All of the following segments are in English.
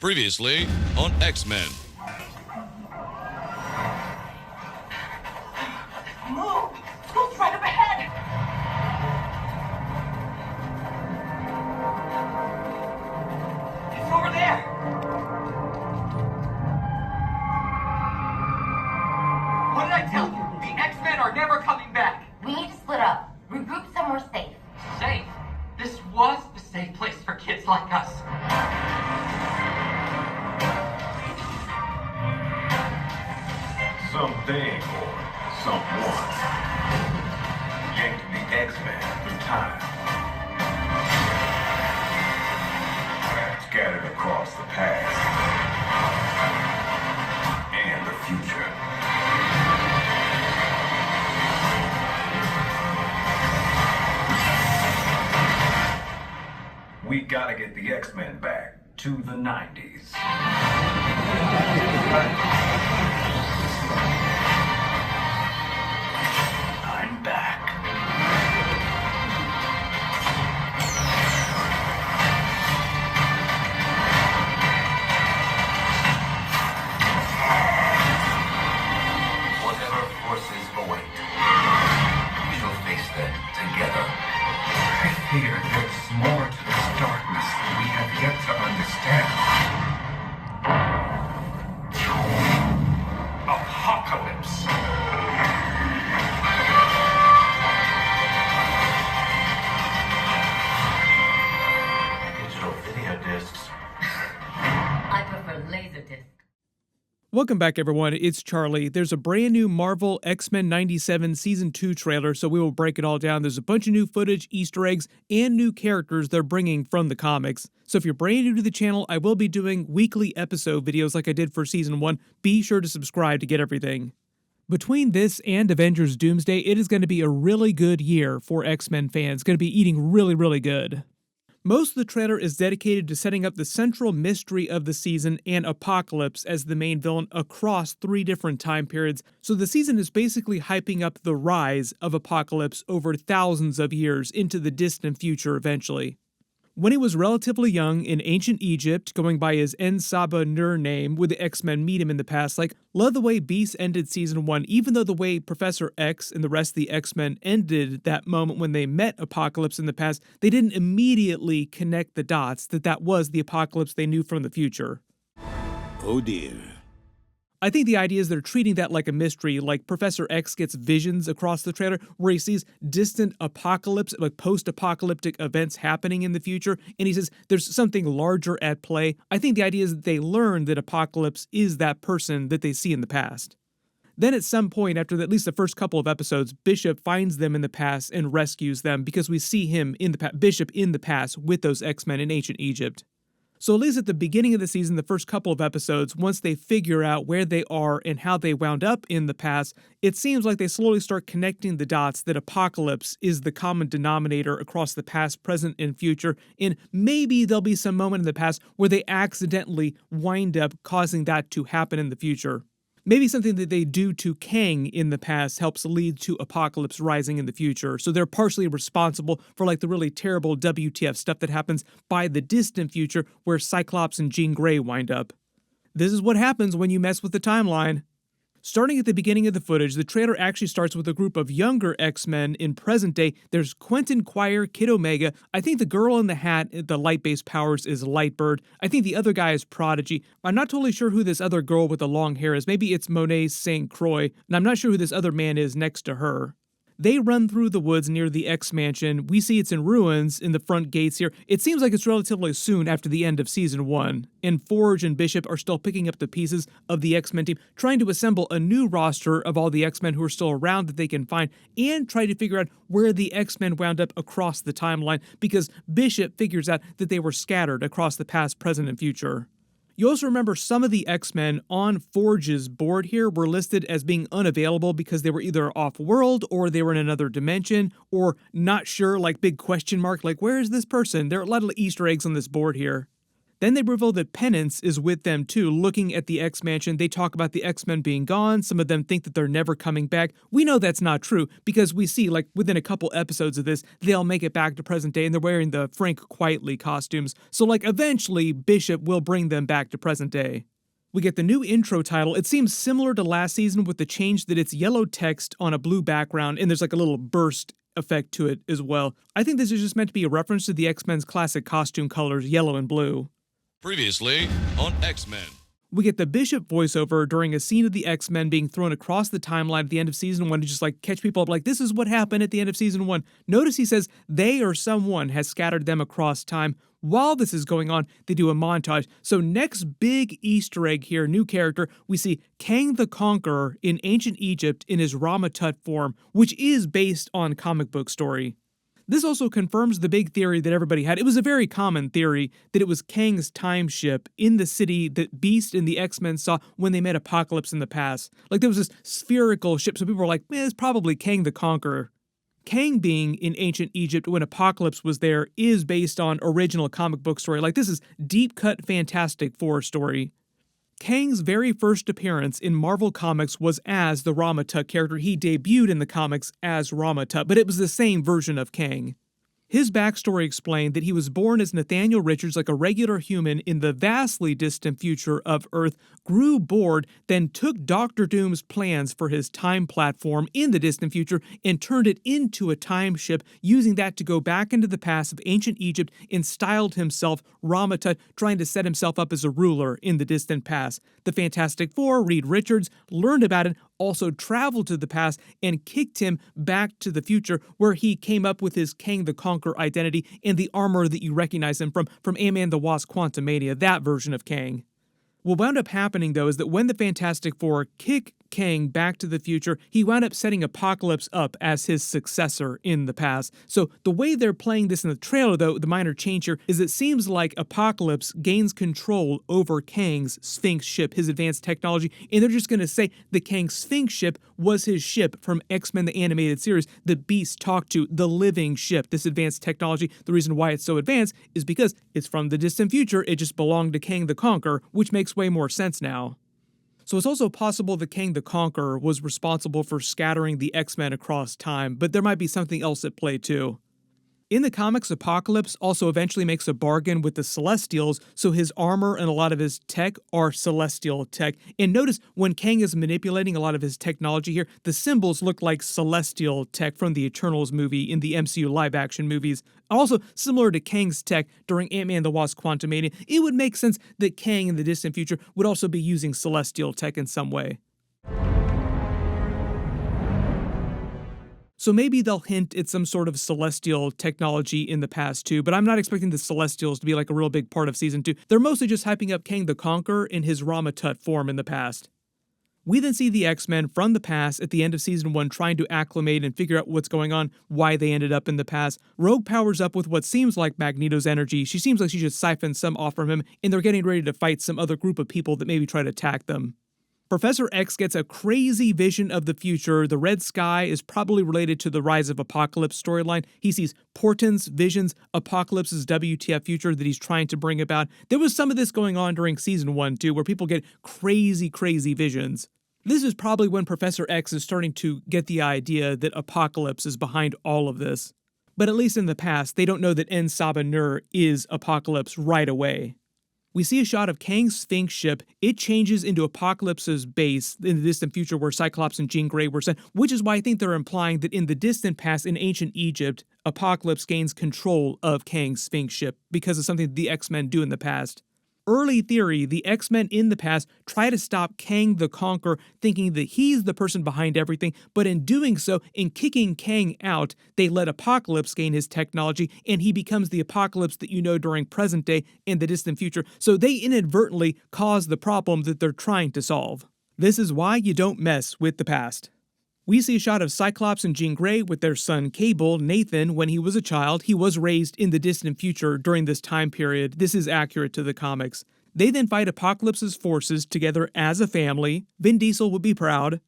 Previously on X-Men. Move! School's right up ahead! It's over there! What did I tell you? The X-Men are never coming back! We need to split up. Regroup somewhere safe. Safe? This was a safe place for kids like us. Something or someone yanked the X-Men through time. Scattered across the past and the future. We gotta get the X-Men back to the 90s. I'm back. Whatever forces await, we shall face them together. I fear there's more to this darkness than we have yet to understand. Apocalypse. Digital video discs. I prefer Laserdisc. Welcome back, everyone. It's Charlie. There's a brand new Marvel X-Men 97 Season 2 trailer, so we will break it all down. There's a bunch of new footage, Easter eggs, and new characters they're bringing from the comics. So if you're brand new to the channel, I will be doing weekly episode videos like I did for Season 1. Be sure to subscribe to get everything. Between this and Avengers Doomsday, it is going to be a really good year for X-Men fans. It's going to be eating really good. Most of the trailer is dedicated to setting up the central mystery of the season and Apocalypse as the main villain across 3 different time periods, so the season is basically hyping up the rise of Apocalypse over thousands of years into the distant future eventually. When he was relatively young in ancient Egypt, going by his En-Saba-Nur name, would the X-Men meet him in the past? Love the way Beast ended Season 1, even though the way Professor X and the rest of the X-Men ended that moment when they met Apocalypse in the past, they didn't immediately connect the dots that was the Apocalypse they knew from the future. Oh dear. I think the idea is they're treating that like a mystery, like Professor X gets visions across the trailer where he sees distant apocalypse, like post-apocalyptic events happening in the future, and he says there's something larger at play. I think the idea is that they learn that Apocalypse is that person that they see in the past. Then at some point after at least the first couple of episodes, Bishop finds them in the past and rescues them because we see him in the Bishop in the past with those X-Men in ancient Egypt. So at least at the beginning of the season, the first couple of episodes, once they figure out where they are and how they wound up in the past, it seems like they slowly start connecting the dots that Apocalypse is the common denominator across the past, present, and future, and maybe there'll be some moment in the past where they accidentally wind up causing that to happen in the future. Maybe something that they do to Kang in the past helps lead to Apocalypse rising in the future, so they're partially responsible for the really terrible WTF stuff that happens by the distant future where Cyclops and Jean Grey wind up. This is what happens when you mess with the timeline. Starting at the beginning of the footage, the trailer actually starts with a group of younger X-Men in present day. There's Quentin Quire, Kid Omega. I think the girl in the hat, the light-based powers, is Lightbird. I think the other guy is Prodigy. I'm not totally sure who this other girl with the long hair is. Maybe it's Monet St. Croix, and I'm not sure who this other man is next to her. They run through the woods near the X-Mansion. We see it's in ruins in the front gates here. It seems like it's relatively soon after the end of Season 1, and Forge and Bishop are still picking up the pieces of the X-Men team, trying to assemble a new roster of all the X-Men who are still around that they can find, and try to figure out where the X-Men wound up across the timeline, because Bishop figures out that they were scattered across the past, present, and future. You also remember some of the X-Men on Forge's board here were listed as being unavailable because they were either off-world or they were in another dimension or not sure, big question mark, where is this person? There are a lot of Easter eggs on this board here. Then they reveal that Penance is with them too, looking at the X-Mansion. They talk about the X-Men being gone. Some of them think that they're never coming back. We know that's not true because we see, like, within a couple episodes of this, they'll make it back to present day and they're wearing the Frank Quietly costumes. So, like, eventually Bishop will bring them back to present day. We get the new intro title. It seems similar to last season with the change that it's yellow text on a blue background and there's like a little burst effect to it as well. I think this is just meant to be a reference to the X-Men's classic costume colors, yellow and blue. Previously on X-Men. We get the Bishop voiceover during a scene of the X-Men being thrown across the timeline at the end of season 1 to just like catch people up like, this is what happened at the end of season 1. Notice he says they or someone has scattered them across time. While this is going on, they do a montage. So next big Easter egg here, new character, we see Kang the Conqueror in ancient Egypt in his Rama-Tut form, which is based on comic book story. This also confirms the big theory that everybody had. It was a very common theory that it was Kang's time ship in the city that Beast and the X-Men saw when they met Apocalypse in the past. Like there was this spherical ship, so people were like, it's probably Kang the Conqueror. Kang being in ancient Egypt when Apocalypse was there is based on original comic book story. Like this is deep cut Fantastic Four story. Kang's very first appearance in Marvel Comics was as the Rama-Tut character. He debuted in the comics as Rama-Tut, but it was the same version of Kang. His backstory explained that he was born as Nathaniel Richards, like a regular human in the vastly distant future of Earth, grew bored, then took Dr. Doom's plans for his time platform in the distant future and turned it into a time ship, using that to go back into the past of ancient Egypt and styled himself Rama-Tut, trying to set himself up as a ruler in the distant past. The Fantastic Four, Reed Richards, learned about it, also traveled to the past and kicked him back to the future, where he came up with his Kang the Conqueror identity and the armor that you recognize him from Ant-Man the Wasp Quantumania, that version of Kang. What wound up happening, though, is that when the Fantastic Four kick Kang back to the future, he wound up setting Apocalypse up as his successor in the past. So the way they're playing this in the trailer, though, the minor change here, is it seems like Apocalypse gains control over Kang's Sphinx ship, his advanced technology, and they're just going to say the Kang Sphinx ship was his ship from X-Men the Animated Series that Beast talked to, the living ship, this advanced technology. The reason why it's so advanced is because it's from the distant future, it just belonged to Kang the Conqueror, which makes way more sense now. So it's also possible that Kang the Conqueror was responsible for scattering the X-Men across time, but there might be something else at play too. In the comics, Apocalypse also eventually makes a bargain with the Celestials, so his armor and a lot of his tech are Celestial tech. And notice when Kang is manipulating a lot of his technology here, the symbols look like Celestial tech from the Eternals movie in the MCU live-action movies. Also, similar to Kang's tech during Ant-Man the Wasp Quantumania, it would make sense that Kang in the distant future would also be using Celestial tech in some way. So maybe they'll hint at some sort of Celestial technology in the past too, but I'm not expecting the Celestials to be like a real big part of season 2. They're mostly just hyping up Kang the Conqueror in his Rama-Tut form in the past. We then see the X-Men from the past at the end of season 1 trying to acclimate and figure out what's going on, why they ended up in the past. Rogue powers up with what seems like Magneto's energy. She seems like she just siphoned some off from him, and they're getting ready to fight some other group of people that maybe try to attack them. Professor X gets a crazy vision of the future. The red sky is probably related to the Rise of Apocalypse storyline. He sees portents, visions, Apocalypse's WTF future that he's trying to bring about. There was some of this going on during season 1 too, where people get crazy visions. This is probably when Professor X is starting to get the idea that Apocalypse is behind all of this. But at least in the past, they don't know that En Sabah Nur is Apocalypse right away. We see a shot of Kang's Sphinx ship. It changes into Apocalypse's base in the distant future where Cyclops and Jean Grey were sent, which is why I think they're implying that in the distant past in ancient Egypt, Apocalypse gains control of Kang's Sphinx ship because of something the X-Men do in the past. Early theory, the X-Men in the past try to stop Kang the Conqueror, thinking that he's the person behind everything, but in doing so, in kicking Kang out, they let Apocalypse gain his technology, and he becomes the Apocalypse that you know during present day and the distant future, so they inadvertently cause the problem that they're trying to solve. This is why you don't mess with the past. We see a shot of Cyclops and Jean Grey with their son Cable, Nathan, when he was a child. He was raised in the distant future during this time period. This is accurate to the comics. They then fight Apocalypse's forces together as a family. Vin Diesel would be proud.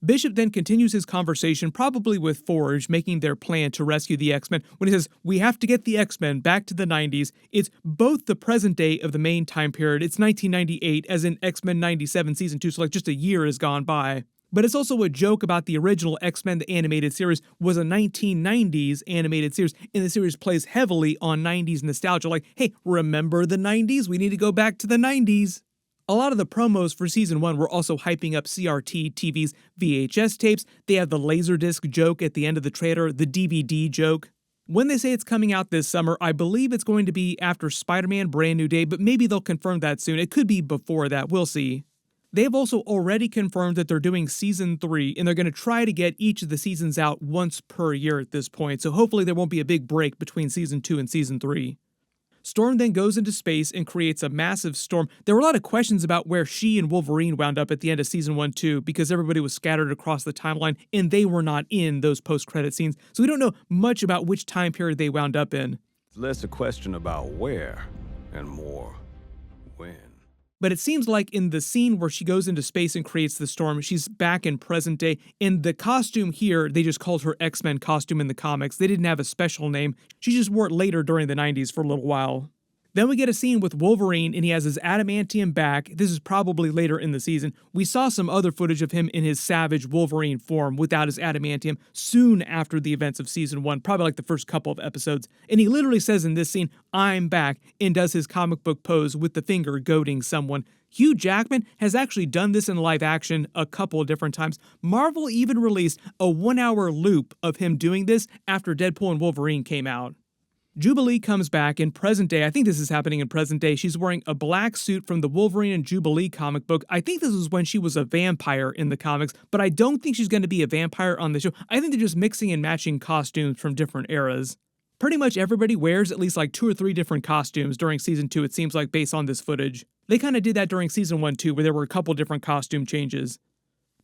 Bishop then continues his conversation, probably with Forge, making their plan to rescue the X-Men, when he says, we have to get the X-Men back to the 90s. It's both the present day of the main time period, it's 1998, as in X-Men 97 Season 2, so like just a year has gone by. But it's also a joke about the original X-Men, the animated series, was a 1990s animated series, and the series plays heavily on 90s nostalgia, like, hey, remember the 90s? We need to go back to the 90s. A lot of the promos for Season 1 were also hyping up CRT TV's VHS tapes. They have the Laserdisc joke at the end of the trailer, the DVD joke. When they say it's coming out this summer, I believe it's going to be after Spider-Man Brand New Day, but maybe they'll confirm that soon. It could be before that, we'll see. They've also already confirmed that they're doing Season 3, and they're going to try to get each of the seasons out once per year at this point, so hopefully there won't be a big break between Season 2 and Season 3. Storm then goes into space and creates a massive storm. There were a lot of questions about where she and Wolverine wound up at the end of Season 1 too, because everybody was scattered across the timeline, and they were not in those post-credit scenes, so we don't know much about which time period they wound up in. It's less a question about where and more when. But it seems like in the scene where she goes into space and creates the storm, she's back in present day. In the costume here, they just called her X-Men costume in the comics. They didn't have a special name. She just wore it later during the 90s for a little while. Then we get a scene with Wolverine, and he has his adamantium back. This is probably later in the season. We saw some other footage of him in his savage Wolverine form without his adamantium soon after the events of Season 1, probably like the first couple of episodes. And he literally says in this scene, I'm back, and does his comic book pose with the finger goading someone. Hugh Jackman has actually done this in live action a couple of different times. Marvel even released a 1-hour loop of him doing this after Deadpool and Wolverine came out. Jubilee comes back in present day. I think this is happening in present day. She's wearing a black suit from the Wolverine and Jubilee comic book. I think this was when she was a vampire in the comics, but I don't think she's going to be a vampire on the show. I think they're just mixing and matching costumes from different eras. Pretty much everybody wears at least like 2 or 3 different costumes during Season 2, it seems like, based on this footage. They kind of did that during Season 1 too, where there were a couple different costume changes.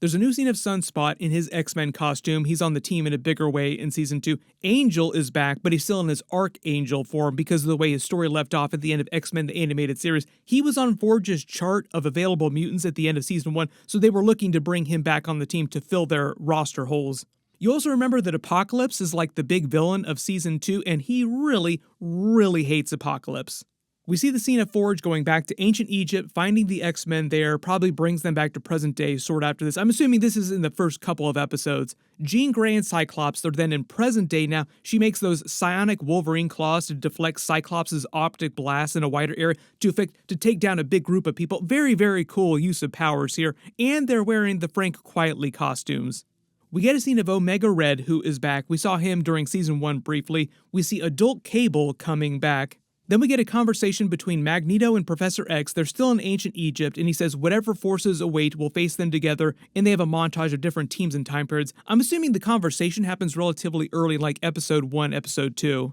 There's a new scene of Sunspot in his X-Men costume. He's on the team in a bigger way in Season 2. Angel is back, but he's still in his Archangel form because of the way his story left off at the end of X-Men the Animated Series. He was on Forge's chart of available mutants at the end of Season 1, so they were looking to bring him back on the team to fill their roster holes. You also remember that Apocalypse is like the big villain of Season 2, and he really, really hates Apocalypse. We see the scene of Forge going back to ancient Egypt, finding the X-Men there, probably brings them back to present day sort of after this. I'm assuming this is in the first couple of episodes. Jean Grey and Cyclops, they're then in present day now. She makes those psionic Wolverine claws to deflect Cyclops' optic blasts in a wider area to take down a big group of people. Very, very cool use of powers here. And they're wearing the Frank Quietly costumes. We get a scene of Omega Red, who is back. We saw him during Season 1 briefly. We see Adult Cable coming back. Then we get a conversation between Magneto and Professor X. They're still in ancient Egypt, and he says whatever forces await will face them together, and they have a montage of different teams and time periods. I'm assuming the conversation happens relatively early, like Episode 1, Episode 2.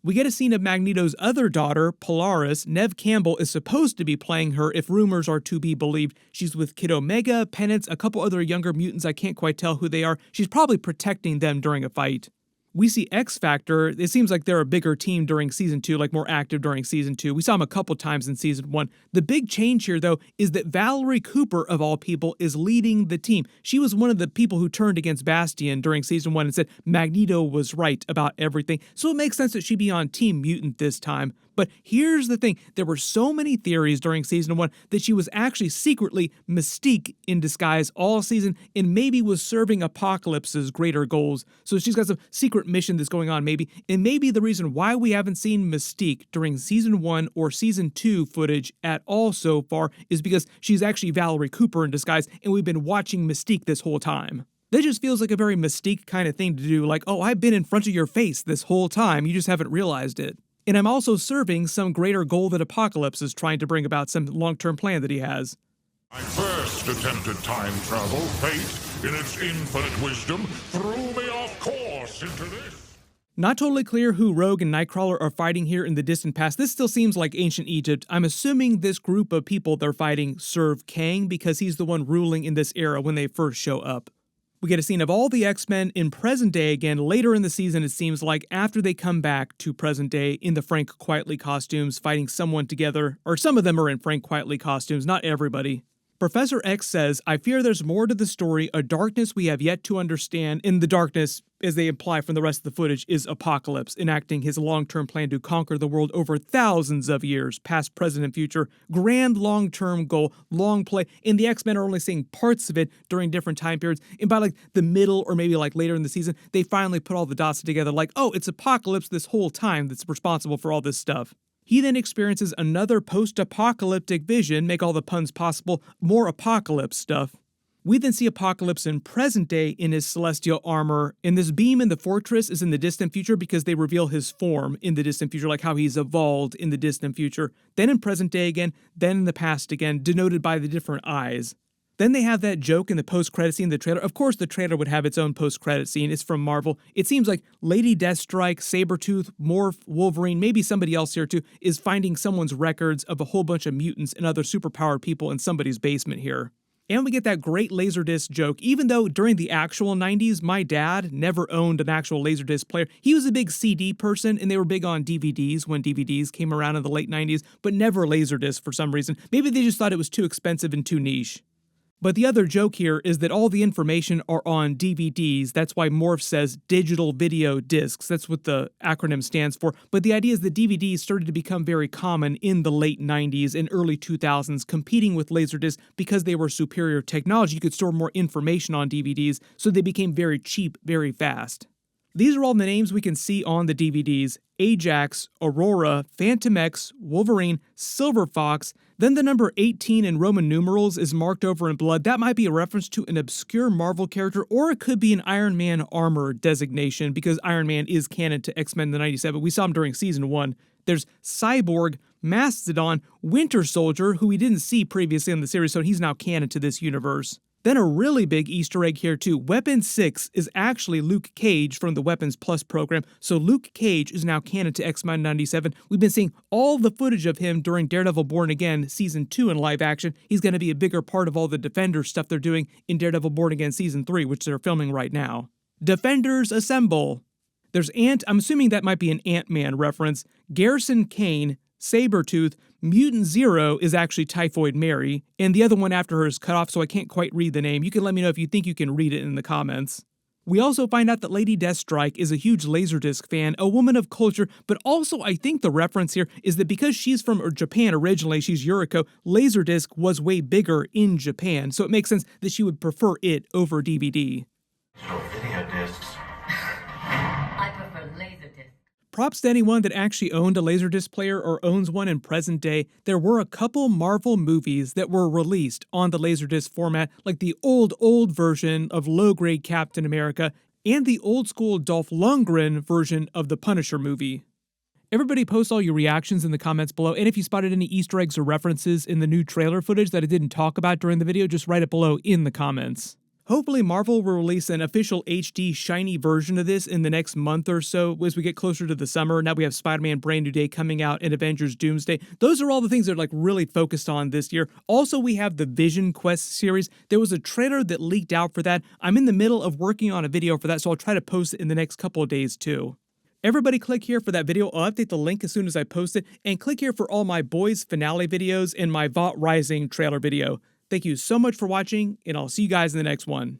We get a scene of Magneto's other daughter, Polaris. Neve Campbell is supposed to be playing her if rumors are to be believed. She's with Kid Omega, Penance, a couple other younger mutants. I can't quite tell who they are. She's probably protecting them during a fight. We see X-Factor. It seems like they're a bigger team during Season 2, like more active during Season 2. We saw them a couple times in Season 1. The big change here, though, is that Valerie Cooper, of all people, is leading the team. She was one of the people who turned against Bastion during Season 1 and said Magneto was right about everything. So it makes sense that she'd be on Team Mutant this time. But here's the thing. There were so many theories during Season 1 that she was actually secretly Mystique in disguise all season and maybe was serving Apocalypse's greater goals. So she's got some secret mission that's going on maybe. And maybe the reason why we haven't seen Mystique during Season 1 or Season 2 footage at all so far is because she's actually Valerie Cooper in disguise and we've been watching Mystique this whole time. That just feels like a very Mystique kind of thing to do. Like, oh, I've been in front of your face this whole time. You just haven't realized it. And I'm also serving some greater goal that Apocalypse is trying to bring about, some long-term plan that he has. My first attempted time travel, fate, in its infinite wisdom, threw me off course into this. Not totally clear who Rogue and Nightcrawler are fighting here in the distant past. This still seems like ancient Egypt. I'm assuming this group of people they're fighting serve Kang because he's the one ruling in this era when they first show up. We get a scene of all the X-Men in present day again later in the season, it seems like, after they come back to present day in the Frank Quietly costumes, fighting someone together, or some of them are in Frank Quietly costumes, not everybody. Professor X says, I fear there's more to the story, a darkness we have yet to understand. In the darkness, as they imply from the rest of the footage, is Apocalypse, enacting his long-term plan to conquer the world over thousands of years, past, present, and future. Grand long-term goal, long play. And the X-Men are only seeing parts of it during different time periods. And by like the middle or maybe like later in the season, they finally put all the dots together like, oh, it's Apocalypse this whole time that's responsible for all this stuff. He then experiences another post-apocalyptic vision, make all the puns possible, more apocalypse stuff. We then see Apocalypse in present day in his celestial armor, and this beam in the fortress is in the distant future because they reveal his form in the distant future, like how he's evolved in the distant future, then in present day again, then in the past again, denoted by the different eyes. Then they have that joke in the post-credit scene in the trailer. Of course, the trailer would have its own post-credit scene. It's from Marvel. It seems like Lady Deathstrike, Sabretooth, Morph, Wolverine, maybe somebody else here too, is finding someone's records of a whole bunch of mutants and other superpowered people in somebody's basement here. And we get that great Laserdisc joke, even though during the actual 90s, my dad never owned an actual Laserdisc player. He was a big CD person, and they were big on DVDs when DVDs came around in the late 90s, but never Laserdisc for some reason. Maybe they just thought it was too expensive and too niche. But the other joke here is that all the information are on DVDs. That's why Morph says digital video discs. That's what the acronym stands for. But the idea is that DVDs started to become very common in the late 90s and early 2000s, competing with Laserdisc because they were superior technology. You could store more information on DVDs, so they became very cheap very fast. These are all the names we can see on the DVDs: Ajax, Aurora, Phantom X, Wolverine, Silver Fox. Then the number 18 in Roman numerals is marked over in blood. That might be a reference to an obscure Marvel character, or it could be an Iron Man armor designation, because Iron Man is canon to X-Men the 97. We saw him during Season 1. There's Cyborg, Mastodon, Winter Soldier, who we didn't see previously in the series, so he's now canon to this universe. Then a really big Easter egg here too. Weapon 6 is actually Luke Cage from the Weapons Plus program, so Luke Cage is now canon to X-Men 97. We've been seeing all the footage of him during Daredevil Born Again Season 2 in live action. He's going to be a bigger part of all the Defenders stuff they're doing in Daredevil Born Again Season 3, which they're filming right now. Defenders Assemble! There's I'm assuming that might be an Ant-Man reference, Garrison Kane, Sabretooth, Mutant Zero is actually Typhoid Mary, and the other one after her is cut off, so I can't quite read the name. You can let me know if you think you can read it in the comments. We also find out that Lady Deathstrike is a huge Laserdisc fan, a woman of culture, but also I think the reference here is that because she's from Japan originally, she's Yuriko, Laserdisc was way bigger in Japan, so it makes sense that she would prefer it over DVD. So video discs. I prefer Laserdisc. Props to anyone that actually owned a Laserdisc player or owns one in present day. There were a couple Marvel movies that were released on the Laserdisc format, like the old version of low-grade Captain America and the old-school Dolph Lundgren version of the Punisher movie. Everybody post all your reactions in the comments below, and if you spotted any Easter eggs or references in the new trailer footage that I didn't talk about during the video, just write it below in the comments. Hopefully Marvel will release an official HD shiny version of this in the next month or so as we get closer to the summer. Now we have Spider-Man Brand New Day coming out and Avengers Doomsday. Those are all the things they're really focused on this year. Also, we have the Vision Quest series. There was a trailer that leaked out for that. I'm in the middle of working on a video for that, so I'll try to post it in the next couple of days too. Everybody click here for that video. I'll update the link as soon as I post it. And click here for all my Boys finale videos and my Vought Rising trailer video. Thank you so much for watching, and I'll see you guys in the next one.